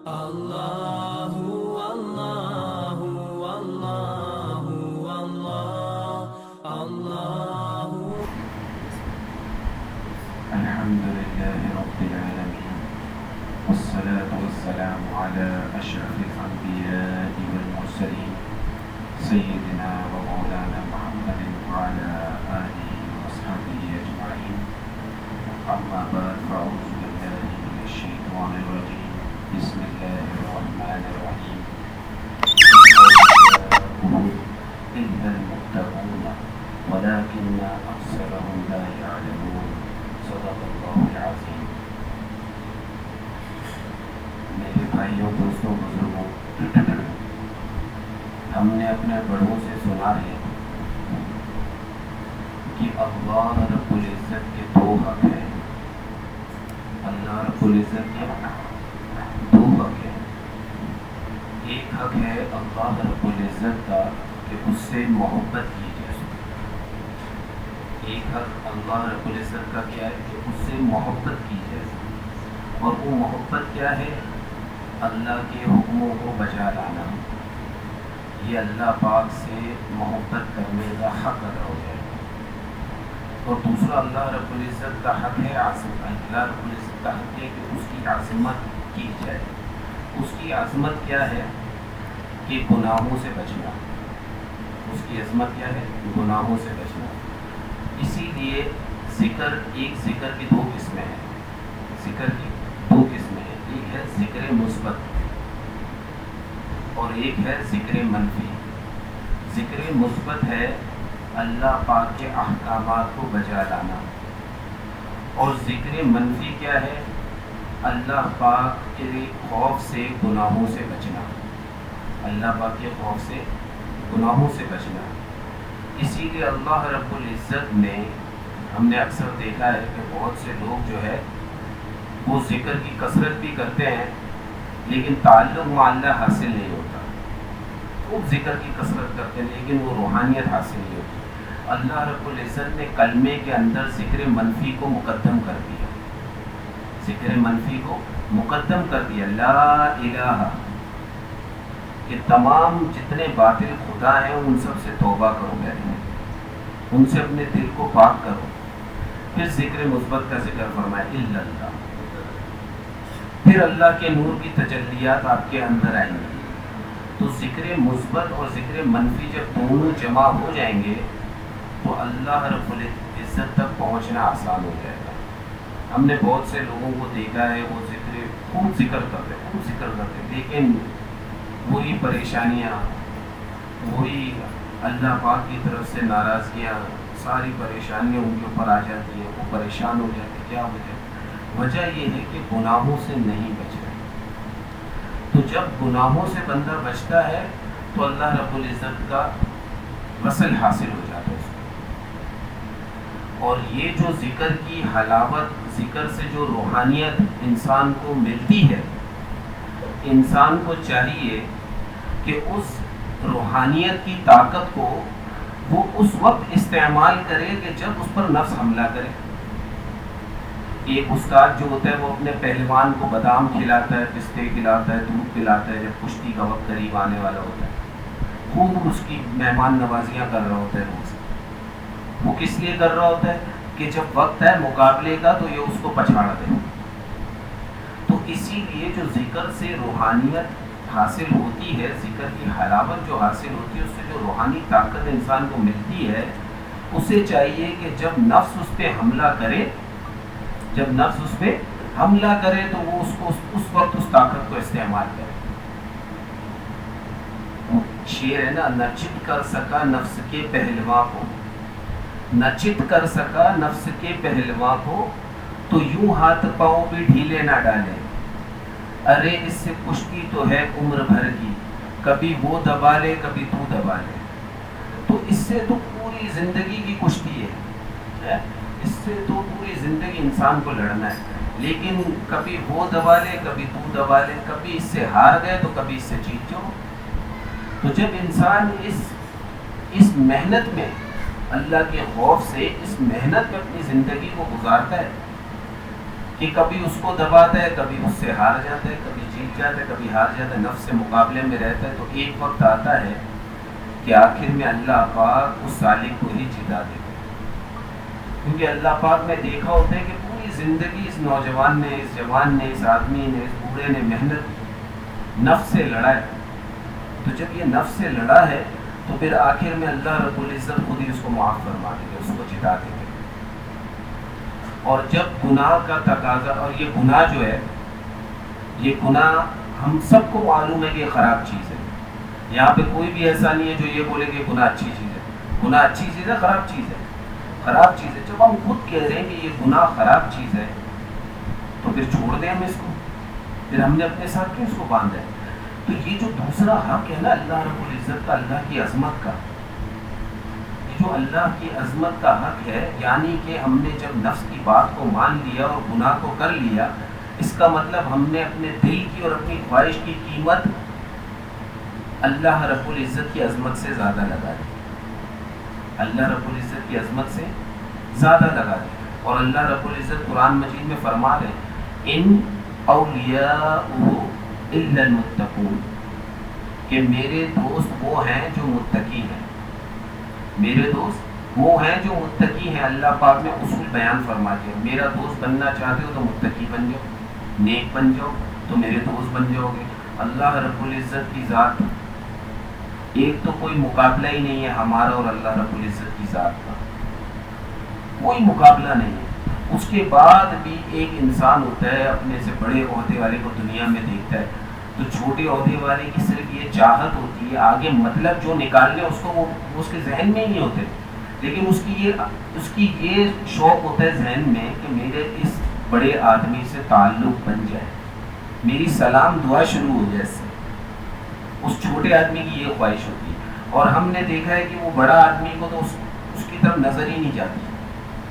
الله والله والله والله الله. الحمد لله رب العالمين، والصلاة والسلام على أشرف الأنبياء والمرسلين سيدنا ومولانا محمد وعلى آله وصحبه أجمعين. أما بعد، فأعوذ بالله من الشيطان الرجيم. بسم الله الرحمن الرحيم. إلا المتقون ولكن أكثرهم لا يعلمون. صدق الله العظيم. میرے بھائیوں، دوستوں، بزرگوں، ہم نے اپنے بڑوں سے سنا ہے کہ اللہ رب العزت کے دو حق ہیں. اللہ رب العزت کے دو حق ہیں. ایک حق ہے اللہ رب العزت کا کہ اس سے محبت کی جائے. ایک حق اللہ رب العزت کا کیا ہے کہ اس سے محبت کی جائے. اور وہ محبت کیا ہے؟ اللہ کے حکموں کو بجا لانا. یہ اللہ پاک سے محبت کرنے کا حق ادا ہو جائے. اور دوسرا اللہ رب العزت کا حق ہے عظمت. اللہ رب العزت کا حق ہے کہ اس کی عظمت کی جائے. اس کی عظمت کیا ہے؟ کہ گناہوں سے بچنا. اس کی عظمت کیا ہے؟ گناہوں سے بچنا. اسی لیے ذکر کی دو قسمیں ہیں. ذکر کی دو قسمیں ہیں. ایک ہے ذکر مثبت اور ایک ہے ذکر منفی. ذکر مثبت ہے اللہ پاک کے احکامات کو بجا لانا. اور ذکر منفی کیا ہے؟ اللہ پاک کے خوف سے گناہوں سے بچنا. اللہ پاک کے خوف سے گناہوں سے بچنا. اسی لیے اللہ رب العزت نے، ہم نے اکثر دیکھا ہے کہ بہت سے لوگ جو ہے وہ ذکر کی کثرت بھی کرتے ہیں لیکن تعلق مع اللہ حاصل نہیں ہوتا. خوب ذکر کی کثرت کرتے ہیں لیکن وہ روحانیت حاصل نہیں ہوتی. اللہ رب العزت نے کلمے کے اندر ذکر منفی کو مقدم کر دیا. ذکر منفی کو مقدم کر دیا. لا الہ، کہ تمام جتنے باطل خدا ہیں ان سب سے توبہ کرو. کہتے ہیں ان سے اپنے دل کو پاک کرو. پھر ذکر مثبت کا ذکر فرمایا الا اللہ. پھر اللہ کے نور کی تجلیات آپ کے اندر آئیں گی. تو ذکر مثبت اور ذکر منفی جب دونوں جمع ہو جائیں گے تو اللہ رب العزت تک پہنچنا آسان ہو جائے گا. ہم نے بہت سے لوگوں کو دیکھا ہے وہ خوب ذکر کرتے لیکن وہی پریشانیاں، وہی اللہ پاک کی طرف سے ناراضگیاں، ساری پریشانیاں ان کے اوپر آ جاتی ہیں. وہ پریشان ہو جاتے. کیا وجہ؟ وجہ یہ ہے کہ گناہوں سے نہیں بچ رہے. تو جب گناہوں سے بندہ بچتا ہے تو اللہ رب العزت کا وصل حاصل ہو جاتا ہے. اور یہ جو ذکر کی حلاوت، ذکر سے جو روحانیت انسان کو ملتی ہے، انسان کو چاہیے کہ اس روحانیت کی طاقت کو وہ اس وقت استعمال کرے کہ جب اس پر نفس حملہ کرے. ایک استاد جو ہوتا ہے وہ اپنے پہلوان کو بادام کھلاتا ہے، پستے کھلاتا ہے، دودھ پلاتا ہے جب کشتی کا وقت قریب آنے والا ہوتا ہے. خوب اس کی مہمان نوازیاں کر رہا ہوتا ہے. وہ کس لیے کر رہا ہوتا ہے؟ کہ جب وقت ہے مقابلے کا تو یہ اس کو پچھاڑ دے. تو اسی لیے جو ذکر سے روحانیت حاصل ہوتی ہے، ذکر کی حلاوت جو حاصل ہوتی ہے، اس سے جو روحانی طاقت انسان کو ملتی ہے، اسے چاہیے کہ جب نفس اس پہ حملہ کرے تو وہ اس وقت اس طاقت کو استعمال کرے. شعر ہے نا، نہ چت کر سکا نفس کے پہلواں کو تو یوں ہاتھ پاؤں بھی ڈھیلے نہ ڈالے. ارے اس سے کشتی تو ہے عمر بھر کی، کبھی وہ دبا لے کبھی تو دبا لے. تو اس سے تو پوری زندگی کی کشتی ہے. اس سے تو پوری زندگی انسان کو لڑنا ہے. لیکن کبھی وہ دبا لے کبھی تو دبا لے، کبھی اس سے ہار گئے تو کبھی اس سے جیت جاؤ. تو جب انسان اس محنت میں، اللہ کے خوف سے اس محنت میں اپنی زندگی کو گزارتا ہے کہ کبھی اس کو دباتا ہے، کبھی اس سے ہار جاتا ہے، کبھی جیت جاتا ہے، کبھی ہار جاتا ہے، نفس سے مقابلے میں رہتا ہے. تو ایک وقت آتا ہے کہ آخر میں اللہ پاک اس سالک کو ہی جتا دیتے ہیں. کیونکہ اللہ پاک نے دیکھا ہوتا ہے کہ پوری زندگی اس نوجوان نے، اس جوان نے، اس آدمی نے، اس بوڑھے نے محنت کی، نفس سے لڑا ہے. تو جب یہ نفس سے لڑا ہے تو پھر آخر میں اللہ رب العزت خود ہی اس کو معاف فرما دیتے، اس کو جتا دیتے. اور جب گناہ کا تقاضا، اور یہ گناہ جو ہے، یہ گناہ ہم سب کو معلوم ہے کہ یہ خراب چیز ہے. یہاں پہ کوئی بھی ایسا نہیں ہے جو یہ بولے کہ گناہ اچھی چیز ہے. گناہ اچھی چیز ہے، خراب چیز ہے، خراب چیز ہے. جب ہم خود کہہ رہے ہیں کہ یہ گناہ خراب چیز ہے تو پھر چھوڑ دیں ہم اس کو، پھر ہم نے اپنے ساتھ کیوں اس کو باندھا ہے؟ تو یہ جو دوسرا حق ہے نا اللہ رب العزت کا، اللہ کی عظمت کا، یہ جو اللہ کی عظمت کا حق ہے، یعنی کہ ہم نے جب نفس کی بات کو مان لیا اور گناہ کو کر لیا، اس کا مطلب ہم نے اپنے دل کی اور اپنی خواہش کی قیمت اللہ رب العزت کی عظمت سے زیادہ لگا دی. اللہ رب العزت کی عظمت سے زیادہ لگا دی. اور اللہ رب العزت قرآن مجید میں فرما رہے ان اولیاء الا المتقون، کہ میرے دوست وہ ہیں جو متقی ہیں. میرے دوست وہ ہیں جو متقی ہیں. اللہ پاک نے اصول بیان فرما دیا. میرا دوست بننا چاہتے ہو تو متقی بن جاؤ، نیک بن جاؤ تو میرے دوست بن جاؤ گے. اللہ رب العزت کی ذات، ایک تو کوئی مقابلہ ہی نہیں ہے ہمارا اور اللہ رب العزت کی ذات کا، کوئی مقابلہ نہیں ہے. اس کے بعد بھی ایک انسان ہوتا ہے اپنے سے بڑے عہدے والے کو دنیا میں دیکھتا ہے تو چھوٹے عہدے والے کی صرف یہ چاہت ہوتی ہے آگے مطلب جو نکالنے اس کو وہ اس کے ذہن میں ہی نہیں ہوتے، لیکن اس کی یہ شوق ہوتا ہے ذہن میں کہ میرے اس بڑے آدمی سے تعلق بن جائے، میری سلام دعا شروع ہو جائے اس سے. اس چھوٹے آدمی کی یہ خواہش ہوتی ہے. اور ہم نے دیکھا ہے کہ وہ بڑا آدمی کو تو اس کی طرف نظر ہی نہیں جاتی،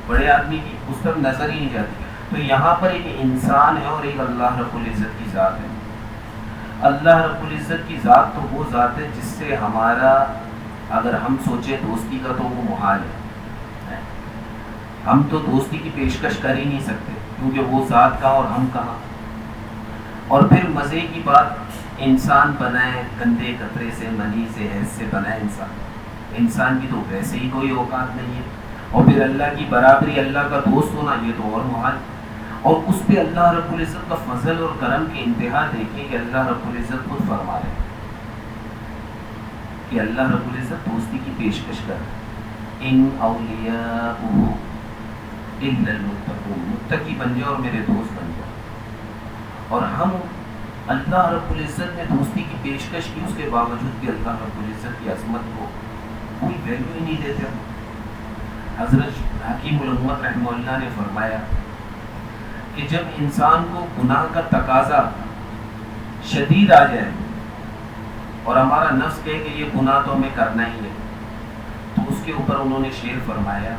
بڑے آدمی کی اس طرف نظر ہی نہیں جاتی. تو یہاں پر ایک انسان ہے اور ایک اللہ رب العزت کی ذات ہے. اللہ رب العزت کی ذات تو وہ ذات ہے جس سے ہمارا اگر ہم سوچیں دوستی کا تو وہ محال ہے. ہم تو دوستی کی پیشکش کر ہی نہیں سکتے کیونکہ وہ ذات کہاں اور ہم کہاں. اور پھر مزے کی بات، انسان بنائے گندے قطرے سے، منی سے، حیض سے بنائے انسان کی تو ویسے ہی کوئی اوقات نہیں ہے. اور پھر اللہ کی برابری، اللہ کا دوست ہونا، یہ تو اور محال. اور اس پہ اللہ رب العزت کا فضل اور کرم کی انتہا دیکھیں کہ اللہ رب العزت خود فرما رہے ہیں کہ اللہ رب العزت دوستی کی پیشکش کر رہے ہیں. ان اولیاء الا المتقون، متقی بن جاؤ اور میرے دوست بن جاؤ. اور ہم اللہ رب العزت نے دوستی کی پیشکش کی، اس کے باوجود بھی اللہ رب العزت کی عظمت کو کوئی ویلیو ہی نہیں دیتے. حضرت حکیم الامت رحمہ اللہ نے فرمایا کہ جب انسان کو گناہ کا تقاضا شدید آ جائے اور ہمارا نفس کہے کہ یہ گناہ تو ہمیں کرنا ہی ہے، تو اس کے اوپر انہوں نے شعر فرمایا،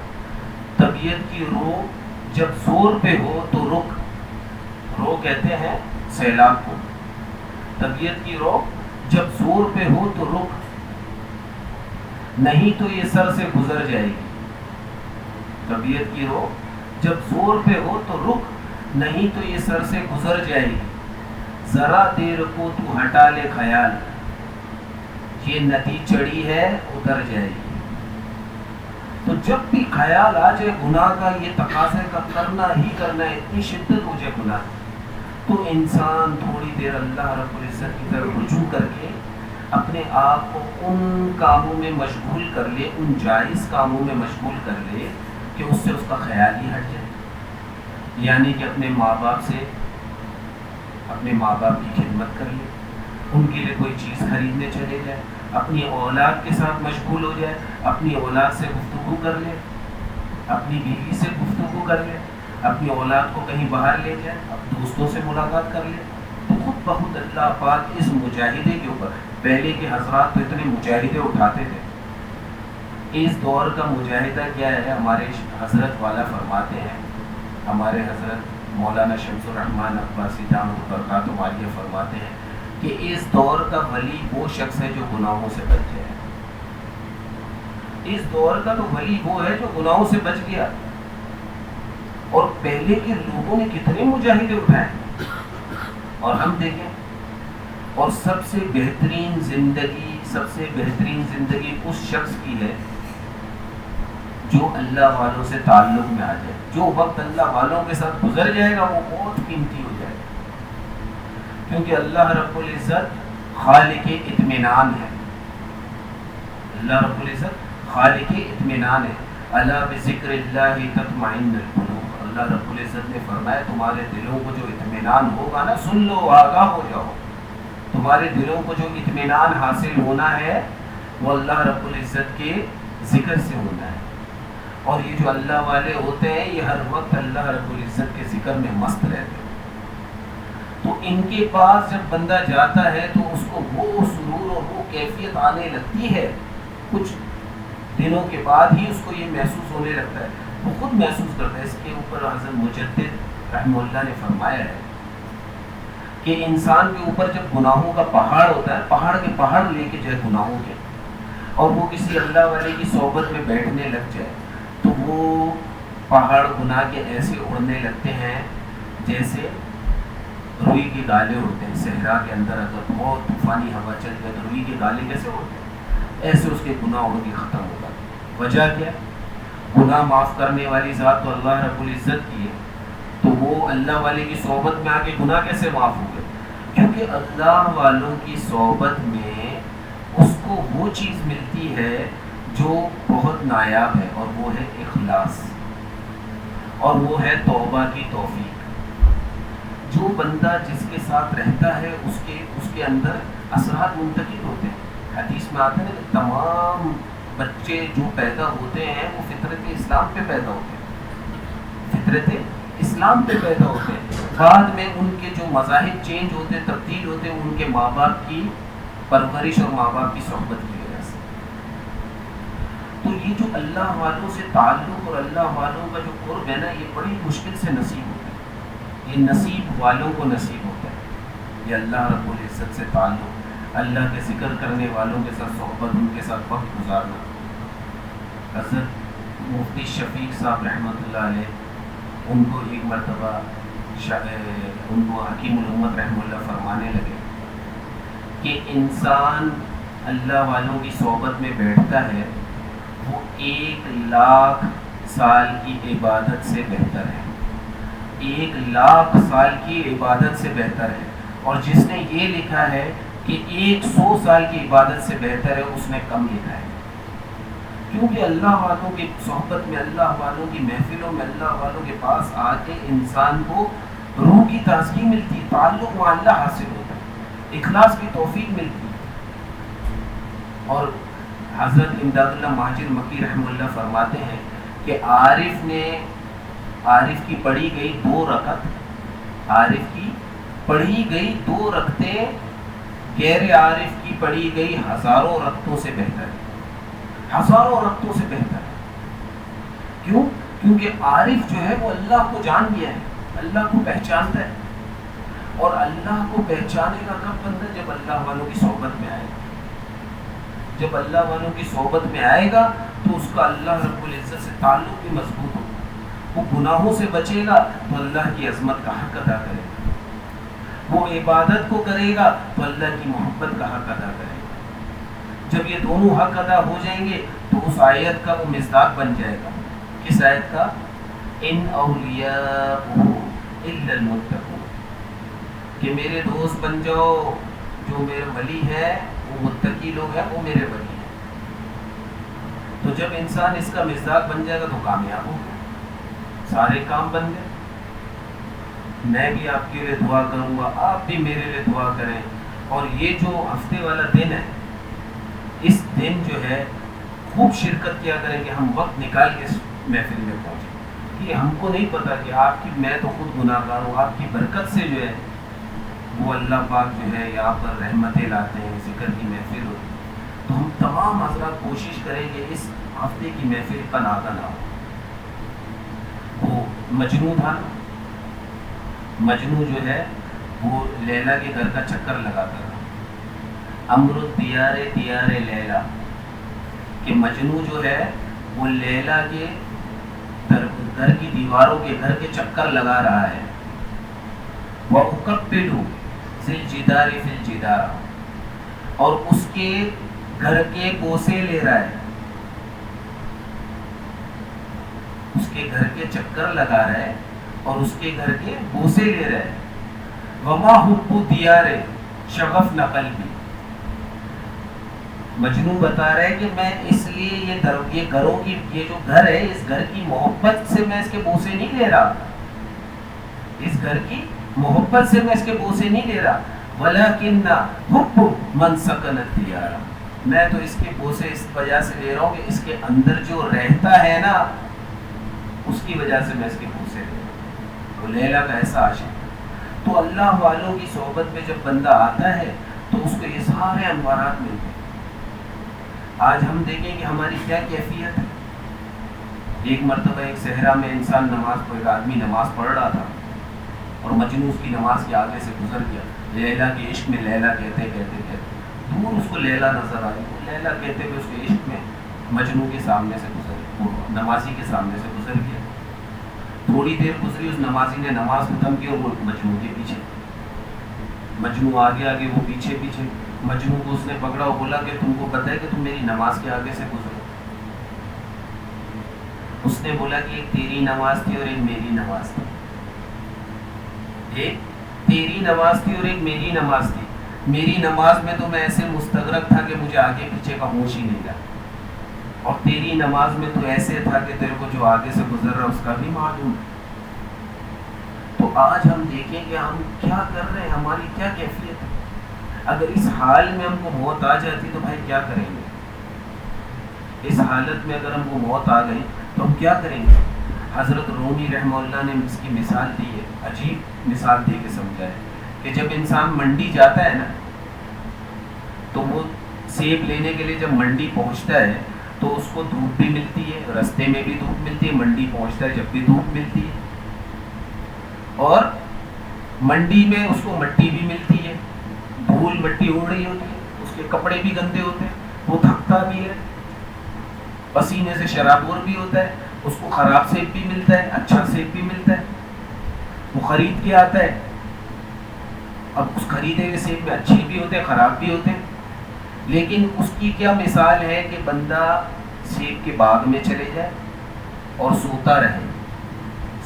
طبیعت کی رو جب زور پہ ہو تو رک. رو کہتے ہیں سیلاب کو. طبیعت کی رو جب زور پہ ہو تو رک، نہیں تو یہ سر سے گزر جائے گی. طبیعت کی رو جب زور پہ ہو تو رک، نہیں تو یہ سر سے گزر جائے گی. ذرا دیر کو تو ہٹا لے خیال، یہ ندی چڑھی ہے اتر جائے گی. تو جب بھی خیال آ جائے گناہ کا، یہ تقاضے کا کرنا ہی کرنا ہے، اتنی شدت ہو جائے گناہ، تو انسان تھوڑی دیر اللہ رب العزت کی طرف رجوع کر کے اپنے آپ کو ان کاموں میں مشغول کر لے، ان جائز کاموں میں مشغول کر لے کہ اس سے اس کا خیال ہی ہٹ جائے. یعنی کہ اپنے ماں باپ کی خدمت کر لے، ان کے لیے کوئی چیز خریدنے چلے جائے، اپنی اولاد کے ساتھ مشغول ہو جائے، اپنی اولاد سے گفتگو کر لے، اپنی بیوی سے گفتگو کر لے، اپنی اولاد کو کہیں باہر لے جائے، اب دوستوں سے ملاقات کر لے. تو خود بخود اللہ پاک اس مجاہدے کے اوپر، پہلے کے حضرات تو اتنے مجاہدے اٹھاتے تھے، اس دور کا مجاہدہ کیا ہے؟ ہمارے حضرت والا فرماتے ہیں، ہمارے حضرت مولانا شمس الرحمن عباسی دامت برکاتہ عالیہ فرماتے ہیں کہ اس دور کا ولی وہ شخص ہے جو گناہوں سے بچ گیا ہے. اس دور کا تو ولی وہ ہے جو گناہوں سے بچ گیا. اور پہلے کے لوگوں نے کتنے مجاہدے اٹھائے، اور ہم دیکھیں، اور سب سے بہترین زندگی اس شخص کی ہے جو اللہ والوں سے تعلق میں آ جائے. جو وقت اللہ والوں کے ساتھ گزر جائے گا وہ بہت قیمتی ہو جائے گا، کیونکہ اللہ رب العزت خالق اطمینان ہے. اللہ رب العزت خالق اطمینان ہے. الا بذکر اللہ تطمئن القلوب. اللہ رب العزت نے فرمایا تمہارے دلوں کو جو اطمینان ہوگا نا، سن لو، آگاہ ہو جاؤ، تمہارے دلوں کو جو اطمینان حاصل ہونا ہے وہ اللہ رب العزت کے ذکر سے ہونا ہے. اور یہ جو اللہ والے ہوتے ہیں یہ ہر وقت اللہ رب العزت کے ذکر میں مست رہتے ہیں. تو ان کے پاس جب بندہ جاتا ہے تو اس کو وہ سرور اور وہ کیفیت آنے لگتی ہے، کچھ دنوں کے بعد ہی اس کو یہ محسوس ہونے لگتا ہے، وہ خود محسوس کرتا ہے. اس کے اوپر حضرت مجدد رحمہ اللہ نے فرمایا ہے کہ انسان کے اوپر جب گناہوں کا پہاڑ ہوتا ہے، پہاڑ کے پہاڑ لے کے جائے گناہوں کے، اور وہ کسی اللہ والے کی صحبت میں بیٹھنے لگ جائے تو وہ پہاڑ گناہ کے ایسے اڑنے لگتے ہیں جیسے روئی کے گالے اڑتے ہیں. صحرا کے اندر اگر بہت طوفانی ہوا چل جائے تو روئی کے گالے کیسے اڑتے ہیں، ایسے اس کے گناہ اڑ کے ختم ہو جاتے. وجہ کیا؟ گناہ معاف کرنے والی ذات تو اللہ رب العزت کی ہے، تو وہ اللہ والے کی صحبت میں آ کے گناہ کیسے معاف ہو گئے؟ کیونکہ اللہ والوں کی صحبت میں اس کو وہ چیز ملتی ہے جو بہت نایاب ہے، اور وہ ہے اخلاص، اور وہ ہے توبہ کی توفیق. جو بندہ جس کے ساتھ رہتا ہے اس کے اندر اثرات منتقل ہوتے ہیں. حدیث میں آتا ہے کہ تمام بچے جو پیدا ہوتے ہیں وہ فطرت اسلام پہ پیدا ہوتے ہیں، فطرت اسلام پہ پیدا ہوتے ہیں. بعد میں ان کے جو مذاہب چینج ہوتے ہیں، تبدیل ہوتے ہیں، ان کے ماں باپ کی پرورش اور ماں باپ کی صحبت کی وجہ سے. تو یہ جو اللہ والوں سے تعلق اور اللہ والوں کا جو قرب ہے نا، یہ بڑی مشکل سے نصیب ہوتا ہے. یہ نصیب والوں کو نصیب ہوتا ہے. یہ اللہ رب العزت سے تعلق، اللہ کے ذکر کرنے والوں کے ساتھ صحبت، ان کے ساتھ وقت گزارنا. حضرت مفتی شفیق صاحب رحمۃ اللہ علیہ، ان کو ایک مرتبہ ان کو حکیم الامت رحمہ اللہ فرمانے لگے کہ انسان اللہ والوں کی صحبت میں بیٹھتا ہے وہ 1,00,000 سال کی عبادت سے بہتر ہے. 1,00,000 سال کی عبادت سے بہتر ہے. اور جس نے یہ لکھا ہے کہ 100 سال کی عبادت سے بہتر ہے، اس نے کم لکھا ہے. کیونکہ اللہ والوں کی صحبت میں، اللہ والوں کی محفلوں میں، اللہ والوں کے پاس آ کے انسان کو روح کی تازگی ملتی ہے، تعلق مع اللہ حاصل ہوتا ہے، اخلاص کی توفیق ملتی ہے. اور حضرت امداد اللہ مہاجر مکی رحمہ اللہ فرماتے ہیں کہ عارف کی پڑھی گئی 2 رکعت، عارف کی پڑھی گئی 2 رکعتیں غیر عارف کی پڑھی گئی ہزاروں رکعتوں سے بہتر ہے. ہزاروں رکعتوں سے بہتر ہے. کیوں؟ کیونکہ عارف جو ہے وہ اللہ کو جان گیا ہے، اللہ کو پہچانتا ہے. اور اللہ کو پہچانے گا کب بندہ؟ جب اللہ والوں کی صحبت میں آئے گا. جب اللہ والوں کی صحبت میں آئے گا تو اس کا اللہ رب العزت سے تعلق بھی مضبوط ہوگا. وہ گناہوں سے بچے گا تو اللہ کی عظمت کا حق ادا کرے گا. وہ عبادت کو کرے گا تو اللہ کی محبت کا حق ادا کرے گا. جب یہ دونوں حق ادا ہو جائیں گے تو اس آیت کا وہ مصداق بن جائے گا. کس آیت کا؟ ان اولیاء الا المتقون، کہ میرے دوست بن جاؤ، جو میرے ولی ہے وہ متقی لوگ ہیں، وہ میرے ولی ہیں. تو جب انسان اس کا مصداق بن جائے گا تو کامیاب ہو گیا، سارے کام بن گئے. میں بھی آپ کے لیے دعا کروں گا، آپ بھی میرے لیے دعا کریں. اور یہ جو ہفتے والا دن ہے، اس دن جو ہے خوب شرکت کیا کریں کہ ہم وقت نکال کے اس محفل میں پہنچیں. یہ ہم کو نہیں پتا کہ آپ کی، میں تو خود گناہ گار ہوں، آپ کی برکت سے جو ہے وہ اللہ پاک جو ہے یہاں پر رحمتیں لاتے ہیں، ذکر کی محفل ہوتی ہے. تو ہم تمام حضرات کوشش کریں کہ اس ہفتے کی محفل کا ناغہ نہ ہو. وہ مجنوں تھا، مجنوں جو ہے وہ لیلا کے گھر کا چکر لگاتا تھا. امرت دیارے دیارے لیلا، کہ مجنوں جو ہے وہ لیلا کے گھر کی دیواروں کے گھر کے چکر لگا رہا ہے. وَأُقَبِّلُ ذِي الْجِدَارِ فِي الْجِدَارِ, اور اس کے گھر کے بوسے لے رہا ہے, اس کے گھر کے چکر لگا رہا ہے اور اس کے گھر کے بوسے لے رہا ہے. وَمَا حُبُّ دِيَارِ شَغَفْنَ قَلْبِي, مجنون بتا رہا ہے کہ میں اس لیے یہ گھروں کی, یہ جو گھر ہے اس گھر کی محبت سے میں اس کے بوسے نہیں لے رہا, اس گھر کی محبت سے میں اس کے بوسے نہیں لے رہا. وَلَكِنَّ حُبُّ مَنْ سَكَنَ الدِّيَارَ, میں تو اس کے بوسے اس وجہ سے لے رہا ہوں کہ اس کے اندر جو رہتا ہے نا اس کی وجہ سے میں اس کے بوسے لے رہا ہوں. وہ لیلا کا ایسا عاشق. تو اللہ والوں کی صحبت میں جب بندہ آتا ہے تو اس کو یہ سارے انوارات ملتے ہیں. آج ہم دیکھیں کہ ہماری کیا کیفیت ہے. ایک مرتبہ ایک صحرا میں انسان نماز کو, ایک آدمی نماز پڑھ رہا تھا اور مجنون اس کی نماز کے آگے سے گزر گیا. لیلا کے عشق میں لیلا کہتے کہتے دور اس کو لیلا نظر آئی. وہ لیلا کہتے ہوئے اس کے عشق میں مجنون کے سامنے سے گزر, نمازی کے سامنے سے گزر گیا. تھوڑی دیر گزری, اس نمازی نے نماز ختم کی اور وہ مجنون کے پیچھے, مجنون آگے آگے وہ پیچھے پیچھے. مجنون کو اس نے پکڑا اور بولا کہ تم کو پتہ ہے کہ تم میری نماز کے آگے سے گزرو. اس نے بولا کہ ایک تیری نماز تھی اور ایک میری نماز تھی, ایک تیری نماز تھی اور ایک میری نماز تھی. میری نماز میں تو میں ایسے مستغرق تھا کہ مجھے آگے پیچھے کا ہوش ہی نہیں رہا, اور تیری نماز میں تو ایسے تھا کہ تیرے کو جو آگے سے گزر رہا اس کا بھی معلوم. تو آج ہم دیکھیں کہ ہم کیا کر رہے ہیں, ہماری کیا کیفیت ہے. اگر اس حال میں ہم کو موت آ جاتی تو بھائی کیا کریں گے. اس حالت میں اگر ہم کو موت آ گئی تو ہم کیا کریں گے. حضرت رومی رحمہ اللہ نے اس کی مثال دی ہے, عجیب مثال دے کے سمجھا ہے کہ جب انسان منڈی جاتا ہے نا تو وہ سیب لینے کے لیے جب منڈی پہنچتا ہے تو اس کو دھوپ بھی ملتی ہے, رستے میں بھی دھوپ ملتی ہے, منڈی پہنچتا ہے جب بھی دھوپ ملتی ہے, اور منڈی میں اس کو مٹی بھی ملتی ہے, دھول مٹی اڑ رہی ہوتی ہے, اس کے کپڑے بھی گندے ہوتے ہیں, وہ تھکتا بھی ہے, پسینے سے شرابور بھی ہوتا ہے, اس کو خراب سیب بھی ملتا ہے, اچھا سیب بھی ملتا ہے, وہ خرید کے آتا ہے. اب اس خریدے ہوئے سیب میں اچھے بھی ہوتے ہیں, خراب بھی ہوتے ہیں, لیکن اس کی کیا مثال ہے کہ بندہ سیب کے باغ میں چلے جائے اور سوتا رہے,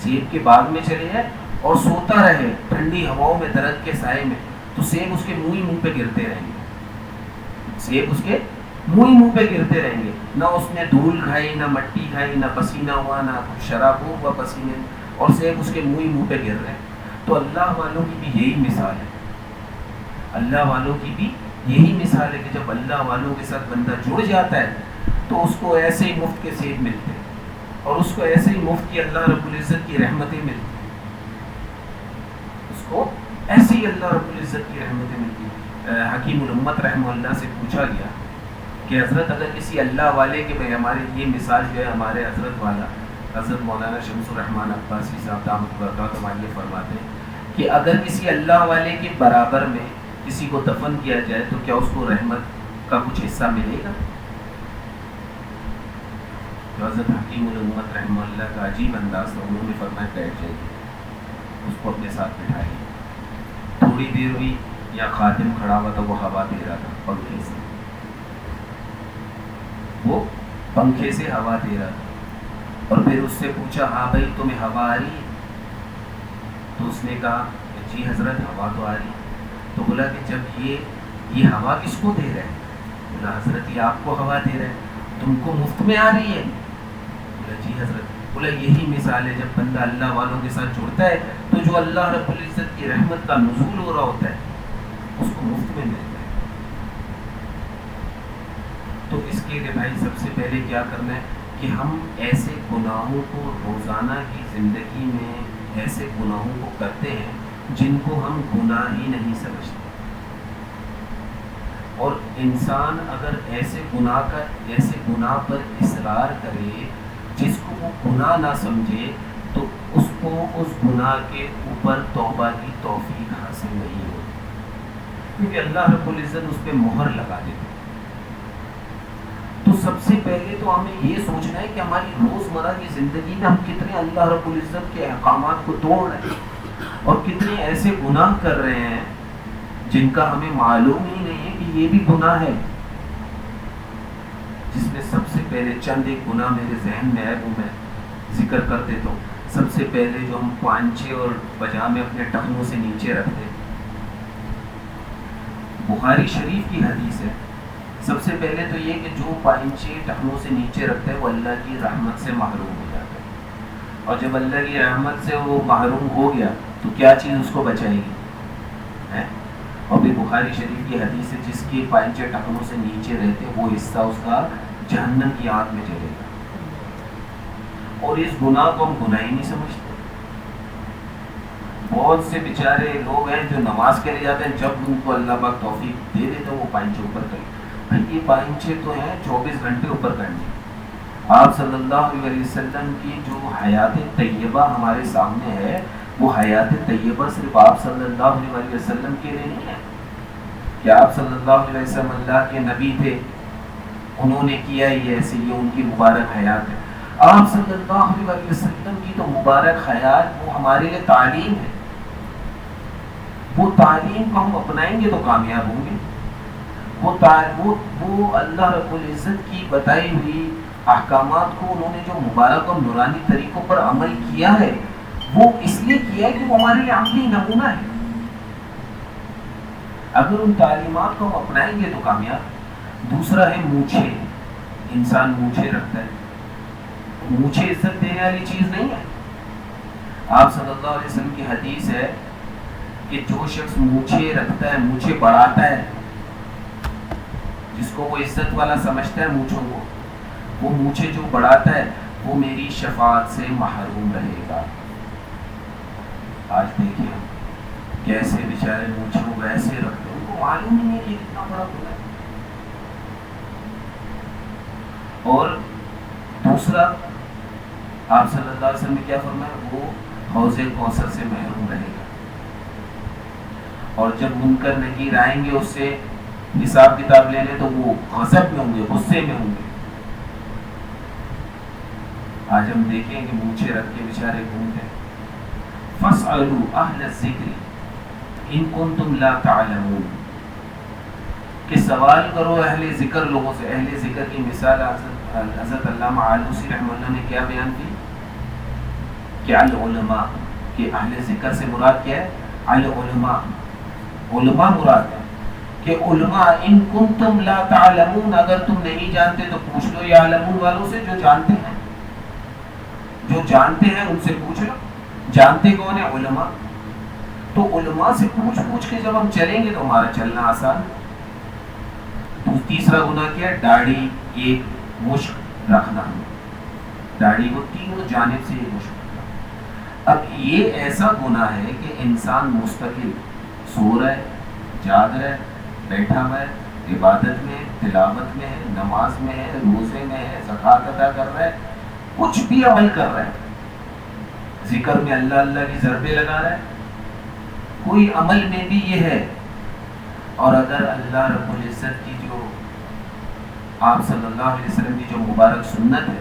سیب کے باغ میں چلے جائے اور سوتا رہے ٹھنڈی ہواؤں میں, درخت کے سائے میں, تو سیب اس کے منہ پہ گرتے رہیں گے, سیب اس کے منہ پہ گرتے رہیں گے. نہ اس نے دھول کھائی, نہ مٹی کھائی, نہ پسینہ ہوا, نہ شراب ہوا پسینے, اور سیب اس کے منہ پہ گر رہے ہیں. تو اللہ والوں کی بھی یہی مثال ہے, اللہ والوں کی بھی یہی مثال ہے کہ جب اللہ والوں کے ساتھ بندہ جڑ جاتا ہے تو اس کو ایسے ہی مفت کے سیب ملتے ہیں, اور اس کو ایسے ہی مفت کی اللہ رب العزت کی رحمتیں ملتی ہیں, اس کو ایسے ہی اللہ رب العزت کی رحمتیں ملتی ہیں. حکیم الامت رحمہ اللہ سے پوچھا گیا کہ حضرت اگر کسی اللہ والے کے, بھائی ہمارے یہ مثال جو ہے ہمارے حضرت والا حضرت مولانا شمس الرحمان عباسی صاحب دامت برکاتہم یہ فرماتے ہیں کہ اگر کسی اللہ والے کے برابر میں کسی کو دفن کیا جائے تو کیا اس کو رحمت کا کچھ حصہ ملے گا. تو حضرت حکیم الامت رحمہ اللہ کا عجیب انداز تھا, انہوں نے فرمایا بیٹھ جائیے, اس کو اپنے ساتھ بٹھائیے. تھوڑی دیر ہوئی, یا خادم کھڑا ہوا تھا, وہ ہوا دے رہا تھا پنکھے سے, وہ پنکھے سے ہوا دے رہا تھا, اور پھر اس سے پوچھا ہاں بھائی تمہیں ہوا آ رہی ہے؟ تو اس نے کہا کہ جی حضرت ہوا تو آ رہی ہے. تو بولا کہ جب یہ ہوا کس کو دے رہا ہے؟ بولا حضرت یہ آپ کو ہوا دے رہا ہے, تم کو مفت میں آ رہی ہے؟ بولا جی حضرت. بولا یہی مثال ہے, جب بندہ اللہ والوں کے ساتھ جڑتا ہے تو جو اللہ رب العزت کی رحمت کا نزول ہو رہا ہوتا ہے اس کو مفت میں ملتا ہے. تو اس کے لیے بھائی سب سے پہلے کیا کرنا ہے کہ ہم ایسے گناہوں کو روزانہ کی زندگی میں ایسے گناہوں کو کرتے ہیں جن کو ہم گناہ ہی نہیں سمجھتے. اور انسان اگر ایسے گناہ پر اصرار کرے جس کو وہ گناہ نہ سمجھے تو اس کو اس گناہ کے اوپر توبہ کی توفیق حاصل نہیں ہوتی, کیونکہ اللہ رب العزت اس پہ مہر لگا دیتے. تو سب سے پہلے تو ہمیں یہ سوچنا ہے کہ ہماری روزمرہ کی زندگی میں ہم کتنے اللہ رب العزت کے احکامات کو توڑ رہے ہیں اور کتنے ایسے گناہ کر رہے ہیں جن کا ہمیں معلوم ہی نہیں ہے کہ یہ بھی گناہ ہے. جس میں سب سے پہلے چند ایک گناہ میرے ذہن میں ہے وہ میں ذکر کر دیتا ہوں. سب سے پہلے جو ہم پانچے اور پجامے اپنے ٹخنوں سے نیچے رکھتے ہیں. بخاری شریف کی حدیث ہے. سب سے پہلے تو یہ کہ جو پانچے ٹخنوں سے نیچے رکھتا ہے وہ اللہ کی رحمت سے محروم ہو جاتا ہے. اور جب اللہ کی رحمت سے وہ محروم ہو گیا تو کیا چیز اس کو بچائے گی؟ اور بھی بخاری شریف کی حدیث ہے جس کے پانچے ٹخنوں سے نیچے رہتے وہ حصہ اس کا جہنم کی آگ میں جلے گا. اور اس گناہ کو ہم گناہ ہی نہیں سمجھتے. بہت سے بیچارے لوگ ہیں جو نماز کے لیے جاتے ہیں, جب ان کو اللہ پاک توفیق دے دیتے وہ پانچے اوپر کریں. یہ پانچے تو ہیں 24 گھنٹے اوپر کرنے. آپ صلی اللہ علیہ وسلم کی جو حیات طیبہ ہمارے سامنے ہے وہ حیات طیبہ صرف آپ صلی اللہ علیہ وسلم کے لیے نہیں ہے کہ آپ صلی اللہ علیہ وسلم اللہ کے نبی تھے, انہوں نے کیا یہ ایسے, یہ ان کی مبارک حیات ہے. آپ صلی اللہ علیہ وسلم کی تو مبارک حیات وہ ہمارے لیے تعلیم ہے. وہ تعلیم کو ہم اپنائیں گے تو کامیاب ہوں گے. وہ اللہ رب العزت کی بتائی ہوئی احکامات کو انہوں نے جو مبارک اور نورانی طریقوں پر عمل کیا ہے وہ اس لیے کیا ہے کہ وہ ہمارے لیے عملی نمونہ ہے. اگر ان تعلیمات کو ہم اپنائیں گے تو کامیاب. دوسرا ہے مونچھے. انسان مونچھے رکھتا ہے. مونچھے عزت دینے والی چیز نہیں ہے. آپ صلی اللہ علیہ وسلم کی حدیث ہے کہ جو شخص مونچھے رکھتا ہے, مونچھے بڑھاتا ہے, جس کو وہ عزت والا سمجھتا ہے مونچھوں کو, وہ مونچھے جو بڑھاتا ہے وہ میری شفاعت سے محروم رہے گا. آج دیکھیے کیسے بیچارے مونچھوں کو ایسے رکھتے ہیں, ان کو معلوم نہیں ہے کہ کتنا بڑا گناہ ہے. اور دوسرا آپ صلی اللہ علیہ وسلم نے کیا فرمایا, وہ حوض کوثر سے محروم رہے گا. اور جب منکر نکیر آئیں گے اس سے حساب کتاب لینے تو وہ غضب میں ہوں گے, غصے میں ہوں گے. آج ہم دیکھیں کہ مونچھے رکھ کے بیچارے گھومتے ہیں. فَاسْأَلُوا أَهْلَ الذِّكْرِ إِن كُنتُمْ لَا تَعْلَمُونَ, کہ سوال کرو اہل ذکر لوگوں سے. اہل ذکر کی مثال حضرت علامہ آلوسی رحمہ اللہ نے کیا بیان کی کہ العلماء, کہ اہل ذکر سے مراد کیا ہے؟ العلماء, علماء مراد ہے. کہ علماء ان کنتم لا تعلمون, اگر تم نہیں جانتے تو پوچھ لو یعلمون والوں سے جو جانتے ہیں. جو جانتے ہیں ان سے پوچھ لو. جانتے کون ہے؟ علماء. تو علماء سے پوچھ کے جب ہم چلیں گے تو ہمارا چلنا آسان. تیسرا گناہ کیا ہے؟ داڑھی ایک مشک رکھنا. داڑھی کو تینوں جانب سے ایک مشک رکھنا. اب یہ ایسا گناہ ہے کہ انسان مستقل سو رہا ہے, جاگ رہا ہے, بیٹھا ہوا ہے, عبادت میں, تلاوت میں ہے, نماز میں ہے, روزے میں ہے, زکوٰۃ ادا کر رہا ہے, کچھ بھی عمل کر رہا ہے, ذکر میں اللہ اللہ کی ضربیں لگا رہا ہے, کوئی عمل میں بھی یہ ہے. اور اگر اللہ رب العزت کی جو آپ صلی اللہ علیہ وسلم کی جو مبارک سنت ہے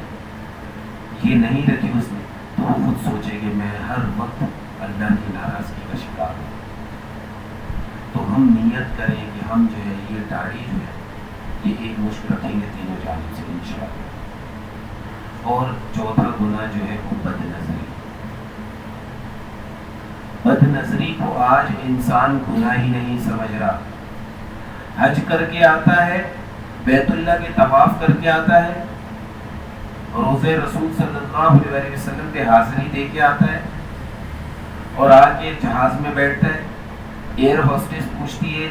یہ نہیں رکھی اس نے, تو وہ خود سوچے کہ میں ہر وقت اللہ کی ناراضگی کا شکار ہوں. تو ہم نیت کریں کہ ہم جو ہے یہ داڑھی جو ہے یہ ایک مشک رکھیں گے تینوں جانب سے انشاءاللہ. اور چوتھا گناہ جو ہے وہ بد نظری. بد نظری کو آج انسان گناہ ہی نہیں سمجھ رہا. حج کر کے آتا ہے, بیت اللہ کے طواف کر کے آتا ہے, روزے رسول صلی اللہ علیہ وسلم پہ حاضری دے کے آتا ہے, اور آ کے جہاز میں بیٹھتا ہے. ایئر ہوسٹس پوچھتی ہے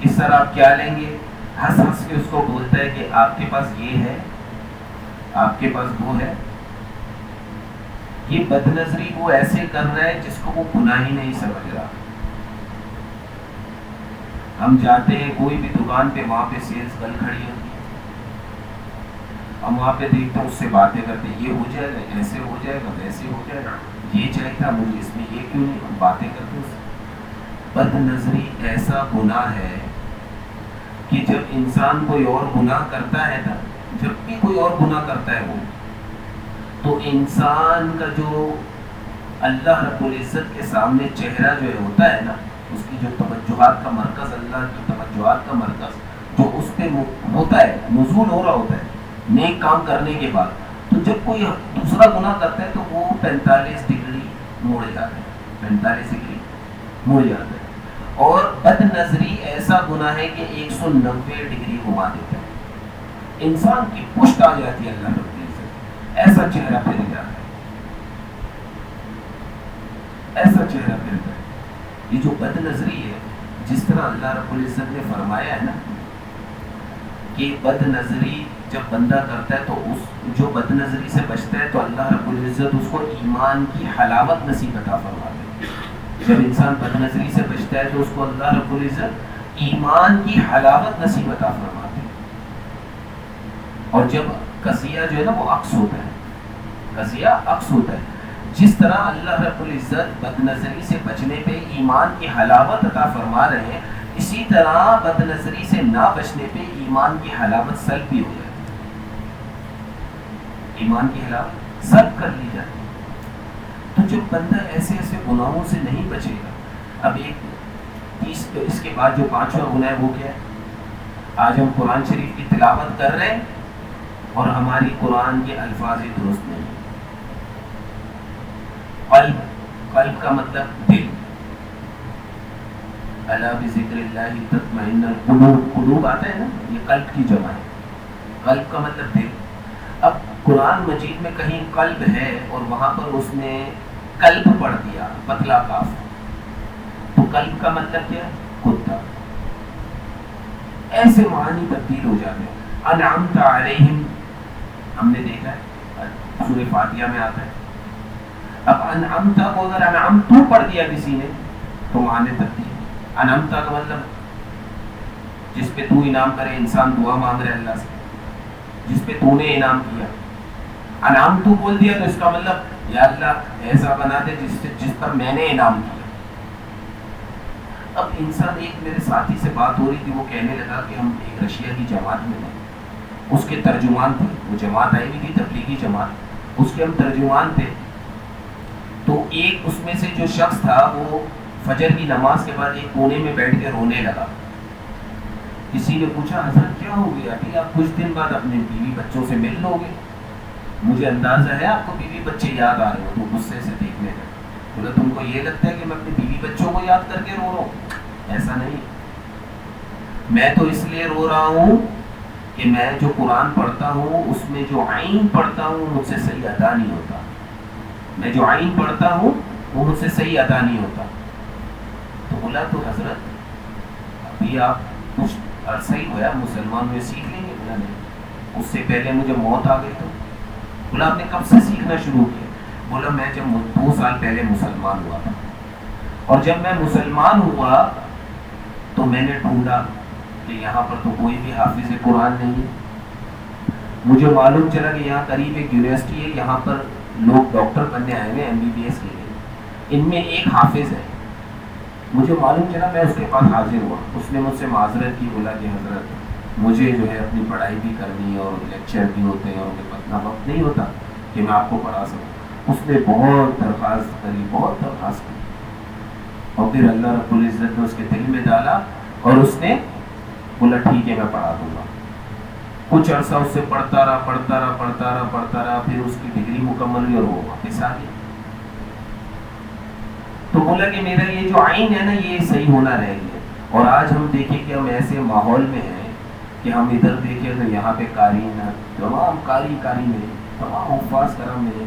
کہ سر آپ کیا لیں گے, ہنس ہنس کے اس کو بولتا ہے کہ آپ کے پاس یہ ہے, آپ کے پاس وہ ہے. یہ بد نظری وہ ایسے کر رہا ہے جس کو وہ گناہ ہی نہیں سمجھ رہا. ہم جاتے ہیں کوئی بھی دکان پہ, وہاں پہ سیلز گرل کھڑی ہوتی ہے, ہم وہاں پہ دیکھتے ہیں, اس سے باتیں کرتے ہیں, یہ ہو جائے گا, ایسے ہو جائے گا, ویسے ہو جائے گا, یہ چاہیے تھا مجھے, اس میں یہ کیوں نہیں, ہم باتیں کرتے ہیں. بد نظری ایسا گناہ ہے کہ جب انسان کوئی اور گناہ کرتا ہے نا جب بھی کوئی اور گناہ کرتا ہے وہ، تو انسان کا جو اللہ رب العزت کے سامنے چہرہ جو ہوتا ہے نا، اس کی جو توجہات کا مرکز، اللہ کی توجہات کا مرکز جو اس پہ ہوتا ہے، نزول ہو رہا ہوتا ہے نیک کام کرنے کے بعد، تو جب کوئی دوسرا گناہ کرتا ہے تو وہ 45 ڈگری موڑ جاتا ہے، 45 ڈگری موڑ جاتا ہے. اور بد نظری ایسا گناہ ہے کہ 190 ڈگری گھما دیتا ہے، انسان کی پشت آ جاتی ہے اللہ رب العزت، ایسا چہرہ پھر جاتا ہے، ایسا چہرہ پھرتا ہے. یہ جو بد نظری ہے، جس طرح اللہ رب العزت نے فرمایا ہے نا کہ بد نظری جب بندہ کرتا ہے تو اس جو بد نظری سے بچتا ہے تو اللہ رب العزت اس کو ایمان کی حلاوت نصیب عطا فرماتے ہیں. جب انسان بد نظری سے بچتا ہے تو اس کو اللہ رب العزت ایمان کی حلاوت نصیب عطا فرماتے ہیں. اور جب قضیہ جو ہے نا وہ عکس ہوتا ہے، قضیہ عکس ہوتا ہے. جس طرح اللہ رب العزت بد نظری سے بچنے پہ ایمان کی حلاوت عطا فرما رہے ہیں، اسی طرح بد نظری سے نہ بچنے پہ ایمان کی حلاوت سلب بھی ہو جاتی ہے، ایمان کی حلاوت سلب کر لی جاتی ہے. تو جب بندہ ایسے ایسے گناہوں سے نہیں بچے گا، اب اس کے بعد جو 5واں گناہ ہے وہ کیا ہے؟ آج ہم قرآن شریف کی تلاوت کر رہے ہیں اور ہماری قرآن کے الفاظ درست نہیں. قلب کا مطلب دل، الا بذکر اللہ تطمئن القلوب، قلوب آتا ہے نا، یہ قلب کی جمع ہے. قلب کا مطلب دل. اب قرآن مجید میں کہیں قلب ہے اور وہاں پر اس نے قلب پڑھ دیا پتلا کاف، تو قلب کا مطلب کیا ہے؟ کتا. ایسے معنی تبدیل ہو جاتے ہیں. انعمت علیہم ہم نے دیکھا ہے سورہ فاتحہ میں آتا ہے. اب انعمت کو اگر انعمت پڑھ دیا کسی نے تو معنی تبدیل. انعمت کا مطلب جس پہ تو انعام کرے، انسان دعا مانگ رہے اللہ سے، جس پہ تو نے انعام کیا. انعام تو بول دیا تو اس کا مطلب یا اللہ ایسا بنا دے جس پر میں نے انعام کیا. اب انسان، ایک میرے ساتھی سے بات ہو رہی تھی، وہ کہنے لگا کہ ہم ایک رشیا کی جماعت میں ہیں، اس کے ترجمان تھے، وہ جماعت آئی ہوئی تھی تبلیغی جماعت، اس کے ہم ترجمان تھے. تو ایک اس میں سے جو شخص تھا وہ فجر کی نماز کے بعد ایک کونے میں بیٹھ کے رونے لگا. کسی نے پوچھا حضرت کیا ہو گیا؟ ابھی آپ کچھ دن بعد اپنے بیوی بچوں سے مل لو گے، مجھے اندازہ ہے آپ کو بیوی بچے یاد آ رہے ہو. تو غصے سے دیکھنے لگے. بولا تم کو یہ لگتا ہے کہ میں اپنے بیوی بچوں کو یاد کر کے رو رہا ہوں؟ ایسا نہیں، میں تو اس لیے رو رہا ہوں کہ میں جو قرآن پڑھتا ہوں اس میں جو عین پڑھتا ہوں مجھ سے صحیح ادا نہیں ہوتا. میں جو عین پڑھتا ہوں وہ مجھ سے صحیح ادا نہیں ہوتا. تو بولا تو حضرت ابھی آپ کچھ عرصہ ہی ہوا مسلمان ہوئے، سیکھ لیں گے؟ بولا نہیں، اس سے پہلے مجھے موت آ گئی. تو بولا آپ نے کب سے سیکھنا شروع کیا؟ بولا میں جب 2 سال پہلے مسلمان ہوا تھا، اور جب میں مسلمان ہوا تو میں نے ڈھونڈا کہ یہاں پر تو کوئی بھی حافظ قرآن نہیں ہے. مجھے معلوم چلا کہ یہاں قریب ایک یونیورسٹی ہے، یہاں پر لوگ ڈاکٹر بننے آئے ہیں MBBS کے لیے، ان میں ایک حافظ ہے. مجھے معلوم چلا، میں اس کے پاس حاضر ہوا. اس نے مجھ سے معذرت کی، بولا کہ حضرت مجھے جو ہے اپنی پڑھائی بھی کرنی ہے اور لیکچر بھی ہوتے ہیں اور میرے پاس اتنا وقت نہیں ہوتا کہ میں آپ کو پڑھا سکوں. اس نے بہت درخواست کری، بہت درخواست کی، اور پھر اللہ رب العزت نے اس کے دل میں ڈالا اور اس نے بولا ٹھیک ہے میں پڑھا دوں گا. کچھ عرصہ اس سے پڑھتا رہا، پھر اس کی ڈگری مکمل ہوئی اور وہ واپس آ گیا. تو بولا کہ میرا یہ جو عین ہے نا یہ صحیح ہونا رہ گیا. اور آج ہم دیکھیں کہ ہم ایسے ماحول میں ہیں کہ ہم ادھر دیکھیں تو یہاں پہ قارئین، تمام قاری میں، تمام حفاظ کرام میں،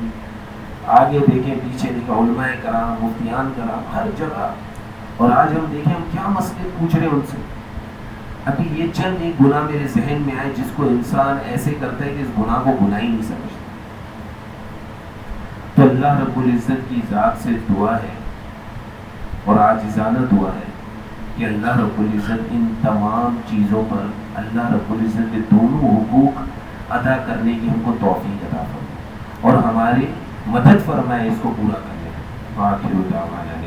آگے دیکھیں پیچھے دیکھیں علماء کرام، مفتیان کرام، ہر جگہ. اور آج ہم دیکھیں ہم کیا مسئلے پوچھ رہے ہیں ان سے. ابھی یہ چند ایک گناہ میرے ذہن میں آئے جس کو انسان ایسے کرتا ہے کہ اس گناہ کو گناہ ہی نہیں سمجھتا. تو اللہ رب العزت کی ذات سے دعا ہے اور عاجزانہ دعا ہے کہ اللہ رب العزت ان تمام چیزوں پر اللہ رب العزت کے دونوں حقوق ادا کرنے کی ہم کو توفیق عطا فرمائے اور ہماری مدد فرمائے اس کو پورا کرنے. آخر دعوانا